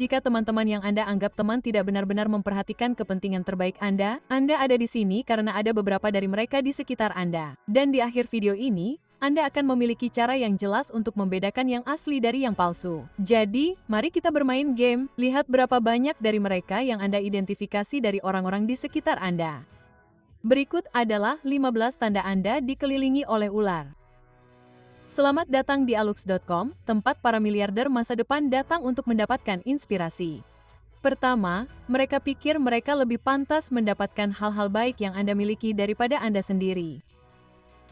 jika teman-teman yang Anda anggap teman tidak benar-benar memperhatikan kepentingan terbaik Anda ada di sini karena ada beberapa dari mereka di sekitar Anda. Dan di akhir video ini, Anda akan memiliki cara yang jelas untuk membedakan yang asli dari yang palsu. Jadi, mari kita bermain game, lihat berapa banyak dari mereka yang Anda identifikasi dari orang-orang di sekitar Anda. Berikut adalah 15 tanda Anda dikelilingi oleh ular. Selamat datang di alux.com, tempat para miliarder masa depan datang untuk mendapatkan inspirasi. Pertama, mereka pikir mereka lebih pantas mendapatkan hal-hal baik yang Anda miliki daripada Anda sendiri.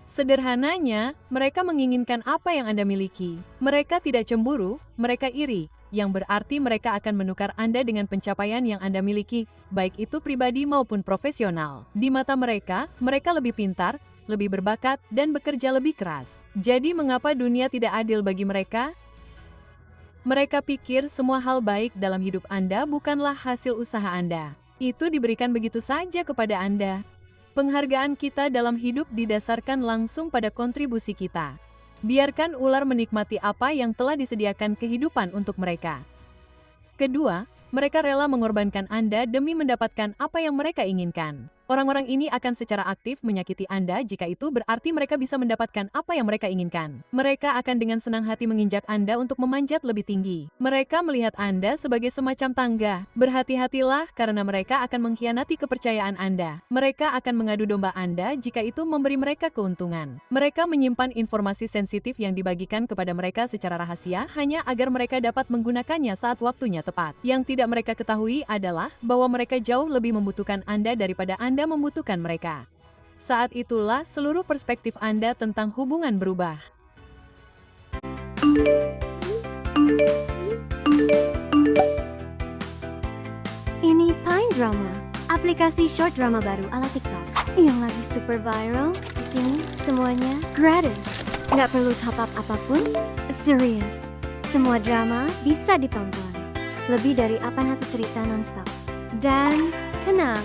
Sederhananya, mereka menginginkan apa yang Anda miliki. Mereka tidak cemburu, mereka iri, yang berarti mereka akan menukar Anda dengan pencapaian yang Anda miliki, baik itu pribadi maupun profesional. Di mata mereka, mereka lebih pintar, lebih berbakat, dan bekerja lebih keras. Jadi mengapa dunia tidak adil bagi mereka? Mereka pikir semua hal baik dalam hidup Anda bukanlah hasil usaha Anda. Itu diberikan begitu saja kepada Anda. Penghargaan kita dalam hidup didasarkan langsung pada kontribusi kita. Biarkan ular menikmati apa yang telah disediakan kehidupan untuk mereka. Kedua, mereka rela mengorbankan Anda demi mendapatkan apa yang mereka inginkan. Orang-orang ini akan secara aktif menyakiti Anda jika itu berarti mereka bisa mendapatkan apa yang mereka inginkan. Mereka akan dengan senang hati menginjak Anda untuk memanjat lebih tinggi. Mereka melihat Anda sebagai semacam tangga. Berhati-hatilah karena mereka akan mengkhianati kepercayaan Anda. Mereka akan mengadu domba Anda jika itu memberi mereka keuntungan. Mereka menyimpan informasi sensitif yang dibagikan kepada mereka secara rahasia hanya agar mereka dapat menggunakannya saat waktunya tepat. Yang tidak mereka ketahui adalah bahwa mereka jauh lebih membutuhkan Anda daripada Anda membutuhkan mereka. Saat itulah seluruh perspektif Anda tentang hubungan berubah. Ini Pine Drama, aplikasi short drama baru ala TikTok yang lagi super viral. Di sini semuanya gratis, nggak perlu top up apapun. Serius, semua drama bisa ditonton. Lebih dari 800 cerita nonstop. Dan tenang,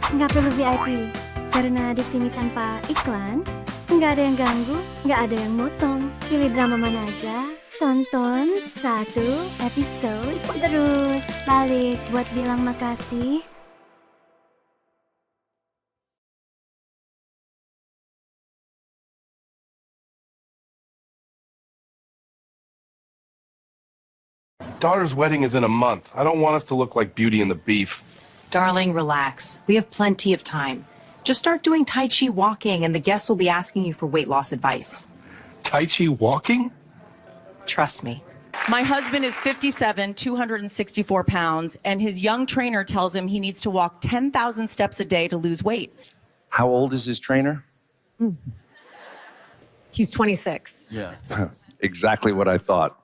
nggak perlu VIP, karena di sini tanpa iklan, nggak ada yang ganggu, nggak ada yang motong. Pilih drama mana aja, tonton satu episode, terus balik buat bilang makasih. Daughter's wedding is in a month. I don't want us to look like Beauty and the Beef. Darling, relax. We have plenty of time. Just start doing Tai Chi walking and the guests will be asking you for weight loss advice. Tai Chi walking? Trust me. My husband is 57, 264 pounds, and his young trainer tells him he needs to walk 10,000 steps a day to lose weight. How old is his trainer? He's 26. Yeah. Exactly what I thought.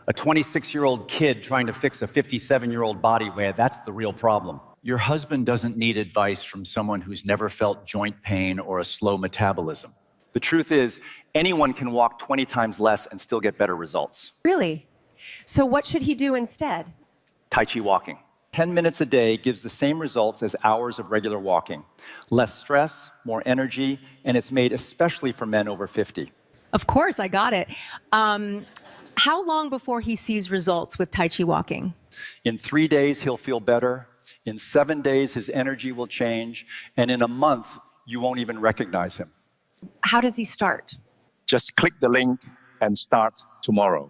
A 26-year-old kid trying to fix a 57-year-old body weight, that's the real problem. Your husband doesn't need advice from someone who's never felt joint pain or a slow metabolism. The truth is, anyone can walk 20 times less and still get better results. Really? So what should he do instead? Tai Chi walking. 10 minutes a day gives the same results as hours of regular walking. Less stress, more energy, and it's made especially for men over 50. Of course, I got it. How long before he sees results with Tai Chi walking? In 3 days, he'll feel better. In 7 days, his energy will change. And in a month, you won't even recognize him. How does he start? Just click the link and start tomorrow.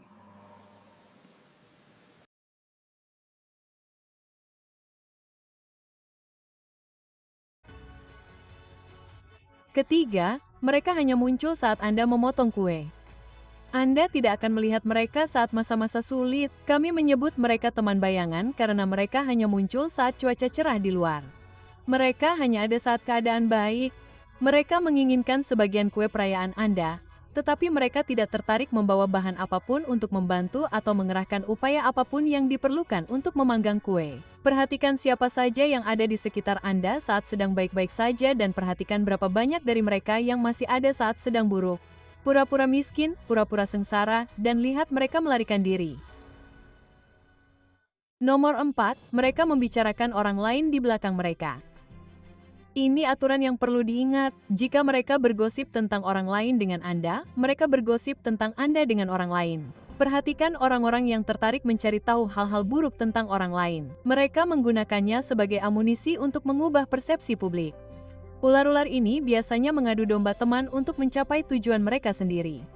Ketiga, mereka hanya muncul saat Anda memotong kue. Anda tidak akan melihat mereka saat masa-masa sulit. Kami menyebut mereka teman bayangan karena mereka hanya muncul saat cuaca cerah di luar. Mereka hanya ada saat keadaan baik. Mereka menginginkan sebagian kue perayaan Anda, tetapi mereka tidak tertarik membawa bahan apapun untuk membantu atau mengerahkan upaya apapun yang diperlukan untuk memanggang kue. Perhatikan siapa saja yang ada di sekitar Anda saat sedang baik-baik saja dan perhatikan berapa banyak dari mereka yang masih ada saat sedang buruk. Pura-pura miskin, pura-pura sengsara, dan lihat mereka melarikan diri. Nomor 4, mereka membicarakan orang lain di belakang mereka. Ini aturan yang perlu diingat. Jika mereka bergosip tentang orang lain dengan Anda, mereka bergosip tentang Anda dengan orang lain. Perhatikan orang-orang yang tertarik mencari tahu hal-hal buruk tentang orang lain. Mereka menggunakannya sebagai amunisi untuk mengubah persepsi publik. Ular-ular ini biasanya mengadu domba teman untuk mencapai tujuan mereka sendiri.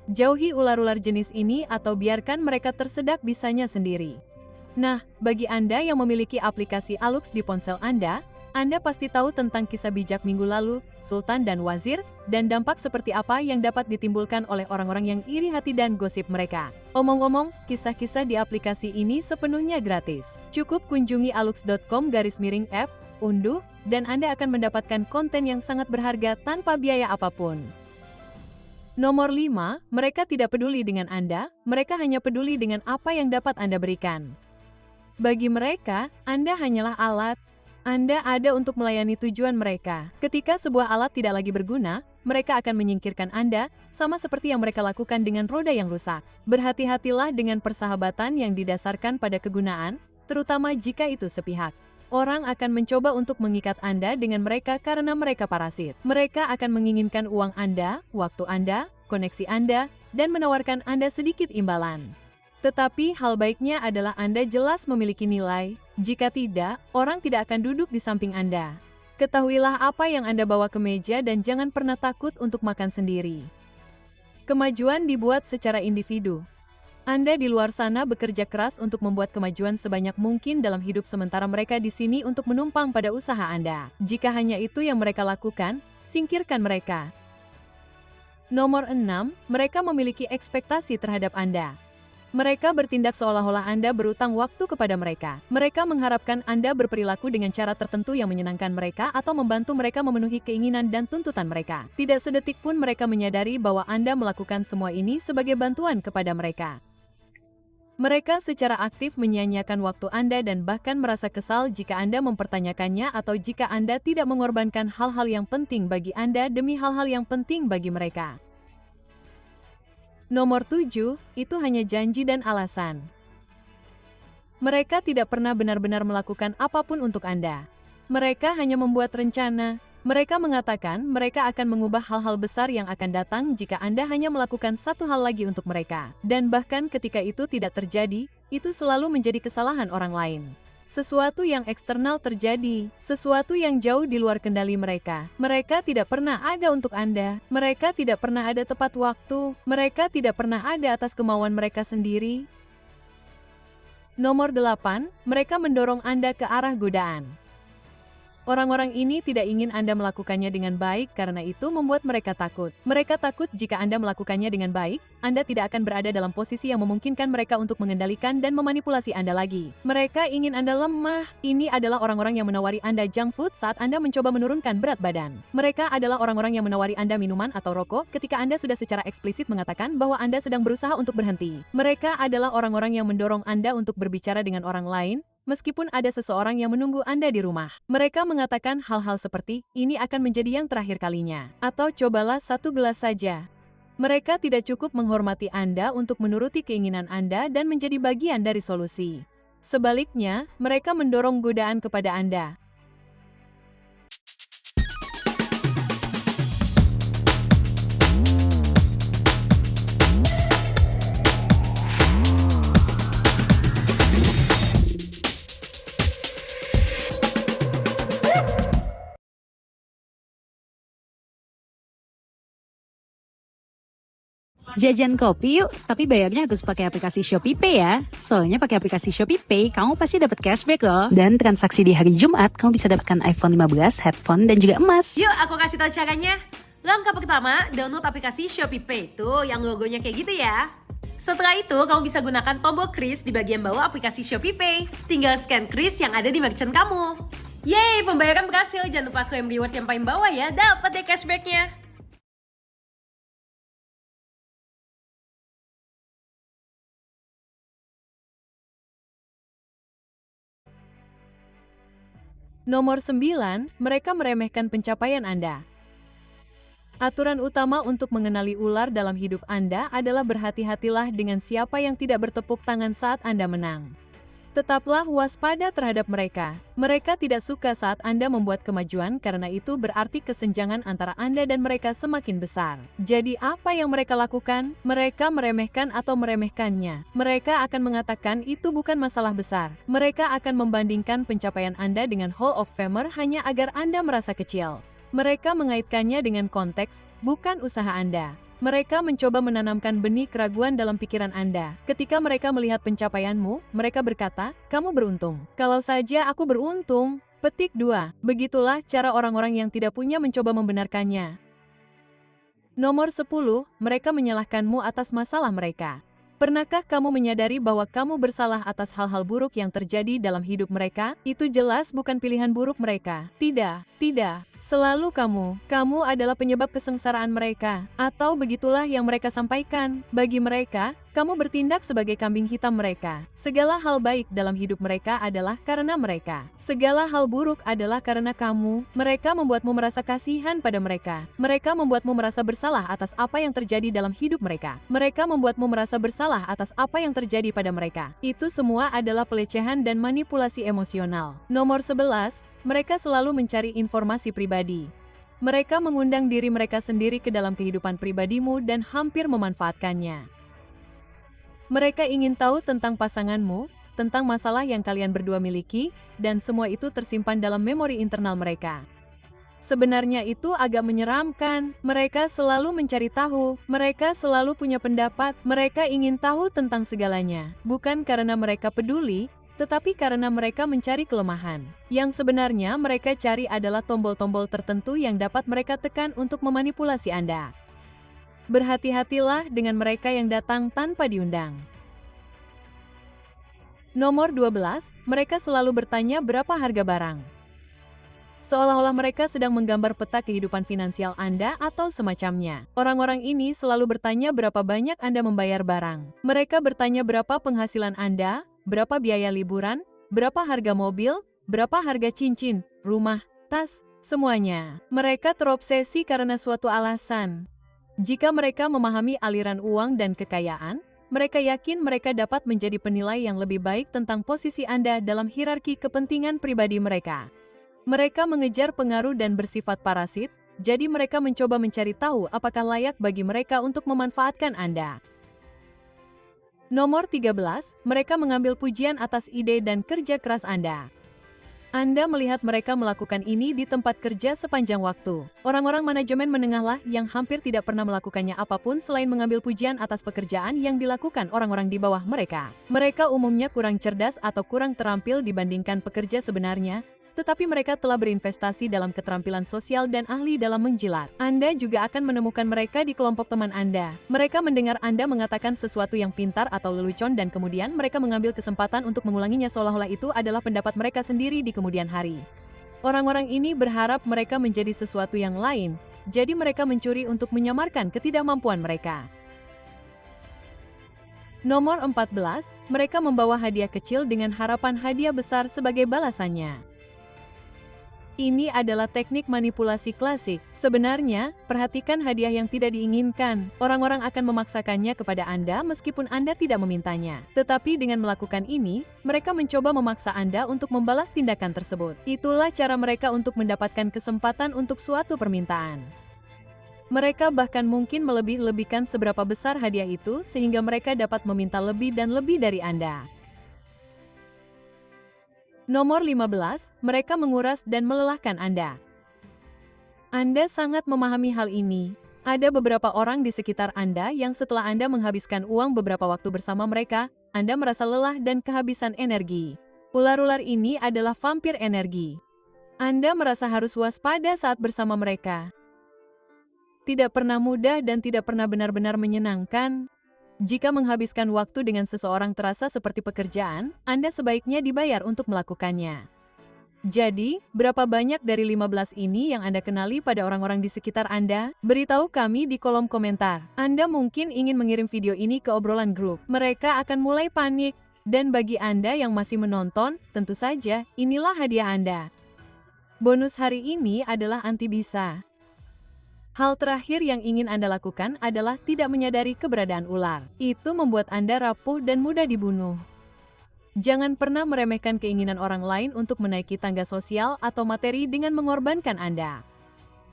Jauhi ular-ular jenis ini atau biarkan mereka tersedak bisanya sendiri. Nah, bagi Anda yang memiliki aplikasi Alux di ponsel Anda pasti tahu tentang kisah bijak minggu lalu, Sultan dan Wazir, dan dampak seperti apa yang dapat ditimbulkan oleh orang-orang yang iri hati dan gosip mereka. Omong-omong, kisah-kisah di aplikasi ini sepenuhnya gratis. Cukup kunjungi alux.com/app, unduh, dan Anda akan mendapatkan konten yang sangat berharga tanpa biaya apapun. Nomor 5, mereka tidak peduli dengan Anda, mereka hanya peduli dengan apa yang dapat Anda berikan. Bagi mereka, Anda hanyalah alat. Anda ada untuk melayani tujuan mereka. Ketika sebuah alat tidak lagi berguna, mereka akan menyingkirkan Anda, sama seperti yang mereka lakukan dengan roda yang rusak. Berhati-hatilah dengan persahabatan yang didasarkan pada kegunaan, terutama jika itu sepihak. Orang akan mencoba untuk mengikat Anda dengan mereka karena mereka parasit. Mereka akan menginginkan uang Anda, waktu Anda, koneksi Anda, dan menawarkan Anda sedikit imbalan. Tetapi hal baiknya adalah Anda jelas memiliki nilai. Jika tidak, orang tidak akan duduk di samping Anda. Ketahuilah apa yang Anda bawa ke meja dan jangan pernah takut untuk makan sendiri. Kemajuan dibuat secara individu. Anda di luar sana bekerja keras untuk membuat kemajuan sebanyak mungkin dalam hidup sementara mereka di sini untuk menumpang pada usaha Anda. Jika hanya itu yang mereka lakukan, singkirkan mereka. Nomor 6, mereka memiliki ekspektasi terhadap Anda. Mereka bertindak seolah-olah Anda berutang waktu kepada mereka. Mereka mengharapkan Anda berperilaku dengan cara tertentu yang menyenangkan mereka atau membantu mereka memenuhi keinginan dan tuntutan mereka. Tidak sedetik pun mereka menyadari bahwa Anda melakukan semua ini sebagai bantuan kepada mereka. Mereka secara aktif menyia-nyiakan waktu Anda dan bahkan merasa kesal jika Anda mempertanyakannya atau jika Anda tidak mengorbankan hal-hal yang penting bagi Anda demi hal-hal yang penting bagi mereka. Nomor 7, itu hanya janji dan alasan. Mereka tidak pernah benar-benar melakukan apapun untuk Anda. Mereka hanya membuat rencana. Mereka mengatakan mereka akan mengubah hal-hal besar yang akan datang jika Anda hanya melakukan satu hal lagi untuk mereka. Dan bahkan ketika itu tidak terjadi, itu selalu menjadi kesalahan orang lain. Sesuatu yang eksternal terjadi, sesuatu yang jauh di luar kendali mereka. Mereka tidak pernah ada untuk Anda. Mereka tidak pernah ada tepat waktu. Mereka tidak pernah ada atas kemauan mereka sendiri. Nomor 8, mereka mendorong Anda ke arah godaan. Orang-orang ini tidak ingin Anda melakukannya dengan baik karena itu membuat mereka takut. Mereka takut jika Anda melakukannya dengan baik, Anda tidak akan berada dalam posisi yang memungkinkan mereka untuk mengendalikan dan memanipulasi Anda lagi. Mereka ingin Anda lemah. Ini adalah orang-orang yang menawari Anda junk food saat Anda mencoba menurunkan berat badan. Mereka adalah orang-orang yang menawari Anda minuman atau rokok ketika Anda sudah secara eksplisit mengatakan bahwa Anda sedang berusaha untuk berhenti. Mereka adalah orang-orang yang mendorong Anda untuk berbicara dengan orang lain, meskipun ada seseorang yang menunggu Anda di rumah. Mereka mengatakan hal-hal seperti, ini akan menjadi yang terakhir kalinya. Atau cobalah satu gelas saja. Mereka tidak cukup menghormati Anda untuk menuruti keinginan Anda dan menjadi bagian dari solusi. Sebaliknya, mereka mendorong godaan kepada Anda. Jajan kopi yuk, tapi bayarnya harus pakai aplikasi ShopeePay ya. Soalnya pakai aplikasi ShopeePay, kamu pasti dapat cashback loh. Dan transaksi di hari Jumat, kamu bisa dapatkan iPhone 15, headphone, dan juga emas. Yuk, aku kasih tahu caranya. Langkah pertama, download aplikasi ShopeePay tuh yang logonya kayak gitu ya. Setelah itu, kamu bisa gunakan tombol kris di bagian bawah aplikasi ShopeePay. Tinggal scan kris yang ada di merchant kamu. Yeay, pembayaran berhasil. Jangan lupa klaim reward yang paling bawah ya, dapat deh cashbacknya. Nomor 9, mereka meremehkan pencapaian Anda. Aturan utama untuk mengenali ular dalam hidup Anda adalah berhati-hatilah dengan siapa yang tidak bertepuk tangan saat Anda menang. Tetaplah waspada terhadap mereka. Mereka tidak suka saat Anda membuat kemajuan karena itu berarti kesenjangan antara Anda dan mereka semakin besar. Jadi apa yang mereka lakukan? Mereka meremehkan atau meremehkannya. Mereka akan mengatakan itu bukan masalah besar. Mereka akan membandingkan pencapaian Anda dengan Hall of Famer hanya agar Anda merasa kecil. Mereka mengaitkannya dengan konteks, bukan usaha Anda. Mereka mencoba menanamkan benih keraguan dalam pikiran Anda. Ketika mereka melihat pencapaianmu, mereka berkata, kamu beruntung. Kalau saja aku beruntung. Petik 2. Begitulah cara orang-orang yang tidak punya mencoba membenarkannya. Nomor 10. Mereka menyalahkanmu atas masalah mereka. Pernahkah kamu menyadari bahwa kamu bersalah atas hal-hal buruk yang terjadi dalam hidup mereka? Itu jelas bukan pilihan buruk mereka. Tidak, tidak. Selalu kamu adalah penyebab kesengsaraan mereka, atau begitulah yang mereka sampaikan. Bagi mereka, kamu bertindak sebagai kambing hitam mereka. Segala hal baik dalam hidup mereka adalah karena mereka. Segala hal buruk adalah karena kamu. Mereka membuatmu merasa kasihan pada mereka. Mereka membuatmu merasa bersalah atas apa yang terjadi dalam hidup mereka. Mereka membuatmu merasa bersalah atas apa yang terjadi pada mereka. Itu semua adalah pelecehan dan manipulasi emosional. Nomor 11. Mereka selalu mencari informasi pribadi. Mereka mengundang diri mereka sendiri ke dalam kehidupan pribadimu dan hampir memanfaatkannya. Mereka ingin tahu tentang pasanganmu, tentang masalah yang kalian berdua miliki, dan semua itu tersimpan dalam memori internal mereka. Sebenarnya itu agak menyeramkan. Mereka selalu mencari tahu, mereka selalu punya pendapat, mereka ingin tahu tentang segalanya. Bukan karena mereka peduli, tetapi karena mereka mencari kelemahan. Yang sebenarnya mereka cari adalah tombol-tombol tertentu yang dapat mereka tekan untuk memanipulasi Anda. Berhati-hatilah dengan mereka yang datang tanpa diundang. Nomor 12, mereka selalu bertanya berapa harga barang. Seolah-olah mereka sedang menggambar peta kehidupan finansial Anda atau semacamnya. Orang-orang ini selalu bertanya berapa banyak Anda membayar barang. Mereka bertanya berapa penghasilan Anda, berapa biaya liburan, berapa harga mobil, berapa harga cincin, rumah, tas, semuanya. Mereka terobsesi karena suatu alasan. Jika mereka memahami aliran uang dan kekayaan, mereka yakin mereka dapat menjadi penilai yang lebih baik tentang posisi Anda dalam hierarki kepentingan pribadi mereka. Mereka mengejar pengaruh dan bersifat parasit, jadi mereka mencoba mencari tahu apakah layak bagi mereka untuk memanfaatkan Anda. Nomor 13, mereka mengambil pujian atas ide dan kerja keras Anda. Anda melihat mereka melakukan ini di tempat kerja sepanjang waktu. Orang-orang manajemen menengahlah yang hampir tidak pernah melakukannya apapun selain mengambil pujian atas pekerjaan yang dilakukan orang-orang di bawah mereka. Mereka umumnya kurang cerdas atau kurang terampil dibandingkan pekerja sebenarnya, tetapi mereka telah berinvestasi dalam keterampilan sosial dan ahli dalam menjilat. Anda juga akan menemukan mereka di kelompok teman Anda. Mereka mendengar Anda mengatakan sesuatu yang pintar atau lelucon dan kemudian mereka mengambil kesempatan untuk mengulanginya seolah-olah itu adalah pendapat mereka sendiri di kemudian hari. Orang-orang ini berharap mereka menjadi sesuatu yang lain, jadi mereka mencuri untuk menyamarkan ketidakmampuan mereka. Nomor 14, mereka membawa hadiah kecil dengan harapan hadiah besar sebagai balasannya. Ini adalah teknik manipulasi klasik. Sebenarnya, perhatikan hadiah yang tidak diinginkan. Orang-orang akan memaksakannya kepada Anda meskipun Anda tidak memintanya. Tetapi dengan melakukan ini, mereka mencoba memaksa Anda untuk membalas tindakan tersebut. Itulah cara mereka untuk mendapatkan kesempatan untuk suatu permintaan. Mereka bahkan mungkin melebih-lebihkan seberapa besar hadiah itu sehingga mereka dapat meminta lebih dan lebih dari Anda. Nomor 15, mereka menguras dan melelahkan Anda. Anda sangat memahami hal ini. Ada beberapa orang di sekitar Anda yang setelah Anda menghabiskan uang beberapa waktu bersama mereka, Anda merasa lelah dan kehabisan energi. Ular-ular ini adalah vampir energi. Anda merasa harus waspada saat bersama mereka. Tidak pernah mudah dan tidak pernah benar-benar menyenangkan. Jika menghabiskan waktu dengan seseorang terasa seperti pekerjaan, Anda sebaiknya dibayar untuk melakukannya. Jadi, berapa banyak dari 15 ini yang Anda kenali pada orang-orang di sekitar Anda? Beritahu kami di kolom komentar. Anda mungkin ingin mengirim video ini ke obrolan grup. Mereka akan mulai panik. Dan bagi Anda yang masih menonton, tentu saja, inilah hadiah Anda. Bonus hari ini adalah anti-bisa. Hal terakhir yang ingin Anda lakukan adalah tidak menyadari keberadaan ular. Itu membuat Anda rapuh dan mudah dibunuh. Jangan pernah meremehkan keinginan orang lain untuk menaiki tangga sosial atau materi dengan mengorbankan Anda.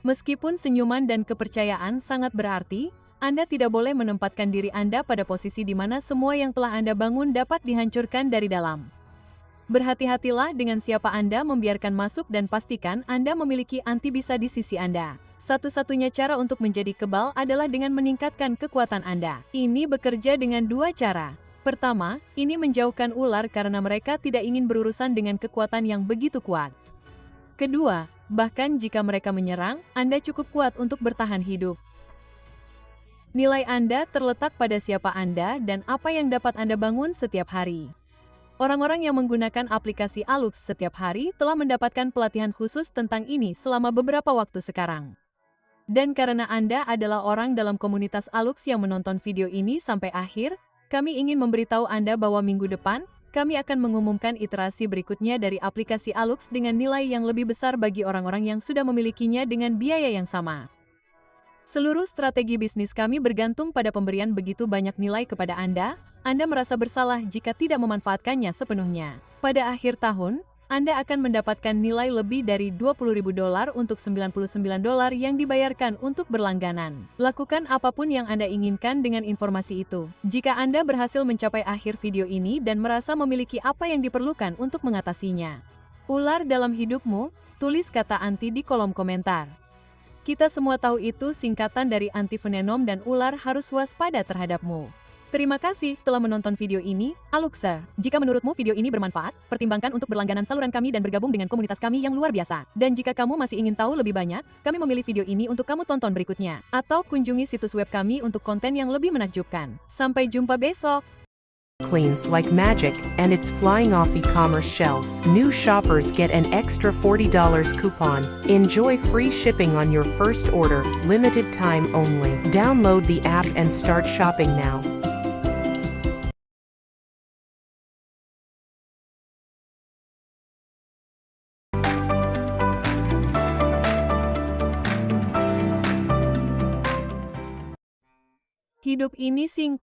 Meskipun senyuman dan kepercayaan sangat berarti, Anda tidak boleh menempatkan diri Anda pada posisi di mana semua yang telah Anda bangun dapat dihancurkan dari dalam. Berhati-hatilah dengan siapa Anda membiarkan masuk dan pastikan Anda memiliki anti bisa di sisi Anda. Satu-satunya cara untuk menjadi kebal adalah dengan meningkatkan kekuatan Anda. Ini bekerja dengan dua cara. Pertama, ini menjauhkan ular karena mereka tidak ingin berurusan dengan kekuatan yang begitu kuat. Kedua, bahkan jika mereka menyerang, Anda cukup kuat untuk bertahan hidup. Nilai Anda terletak pada siapa Anda dan apa yang dapat Anda bangun setiap hari. Orang-orang yang menggunakan aplikasi Alux setiap hari telah mendapatkan pelatihan khusus tentang ini selama beberapa waktu sekarang. Dan karena Anda adalah orang dalam komunitas Alux yang menonton video ini sampai akhir, kami ingin memberitahu Anda bahwa minggu depan, kami akan mengumumkan iterasi berikutnya dari aplikasi Alux dengan nilai yang lebih besar bagi orang-orang yang sudah memilikinya dengan biaya yang sama. Seluruh strategi bisnis kami bergantung pada pemberian begitu banyak nilai kepada Anda. Anda merasa bersalah jika tidak memanfaatkannya sepenuhnya. Pada akhir tahun, Anda akan mendapatkan nilai lebih dari $20.000 untuk $99 yang dibayarkan untuk berlangganan. Lakukan apapun yang Anda inginkan dengan informasi itu. Jika Anda berhasil mencapai akhir video ini dan merasa memiliki apa yang diperlukan untuk mengatasinya. Ular dalam hidupmu, tulis kata anti di kolom komentar. Kita semua tahu itu singkatan dari antivenom dan ular harus waspada terhadapmu. Terima kasih telah menonton video ini, Aluxer. Jika menurutmu video ini bermanfaat, pertimbangkan untuk berlangganan saluran kami dan bergabung dengan komunitas kami yang luar biasa. Dan jika kamu masih ingin tahu lebih banyak, kami memilih video ini untuk kamu tonton berikutnya. Atau kunjungi situs web kami untuk konten yang lebih menakjubkan. Sampai jumpa besok! Cleans like magic, and it's flying off e-commerce shelves. New shoppers get an extra $40 coupon. Enjoy free shipping on your first order, limited time only. Download the app and start shopping now. Hidup ini singkat.